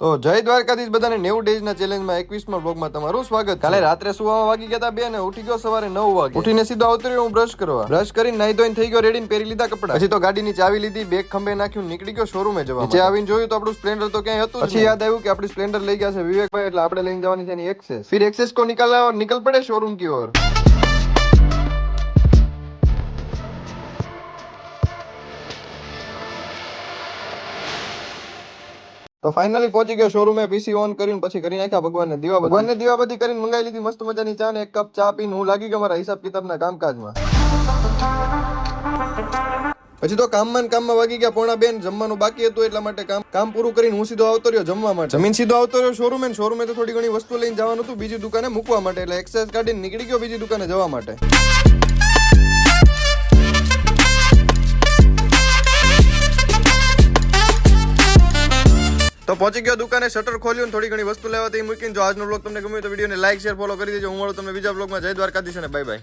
તો જય દ્વારકાધીશ બધાને 90 ડેઝના ચેલેન્જમાં 21મા બ્લોગમાં તમારું સ્વાગત. કાલે રાત્રે સુવામાં વાગી ગયા હતા 2 ને ઉઠી ગયો સવારે 9 વાગે. ઉઠીને સીધો આવતો રહ્યો હું બ્રશ કરવા. બ્રશ કરીને નાઈ ધોઈને થઈ ગયો રેડી ને પહેરી લીધા કપડા. પછી તો ગાડીની ચાવી લીધી, બેગ ખંભે નાખ્યું, નીકળી ગયો શોરૂમે જવા. નીચે આવીને જોયું તો આપણું સ્પ્લેન્ડર તો ક્યાંય હતું. પછી યાદ આવ્યું કે આપણી સ્પ્લેન્ડર લઈ ગયા છે વિવેકભાઈ, એટલે આપણે લઈને જવાની છે એની એક્સેસ. ફિર એક્સેસ કો નિકલ પડે શોરૂમ की ओर. તો ફાઇનલી પહોંચી ગયો શોરૂમે. પીસી ઓન કરીને પછી કરી નાખ્યા ભગવાનને દીવાબત્તી કરીને મંગાવી લીધી મસ્ત મજાની ચા ને એક કપ ચા પીને હું લાગી ગયો મારા હિસાબ કિતાબના કામકાજમાં. પછી તો કામમાં વાગી ગયા 1:45. જમવાનું બાકી હતું એટલા માટે કામ પૂરું કરીને હું સીધો આવતો રહ્યો જમવા માટે. જમીન સીધો આવતો રહ્યો શોરૂમે તો થોડી ઘણી વસ્તુ લઈને જવાનું હતું બીજી દુકાને મૂકવા માટે, એટલે એક્સેસ કાઢીને નીકળી ગયો બીજી દુકાને જવા માટે. તો પહોંચી ગયો દુકાને, શટર ખોલ્યું, થોડી ઘણી વસ્તુ લેવાથી મૂકીને. જો આજનો બ્લોગ તમને ગમ્યો તો વિડીયોને લાઈક શેર ફોલો કરી દેજો. હું મળું તમને બીજા બ્લોગમાં. જય દ્વારકાધીશ અને બાય બાય.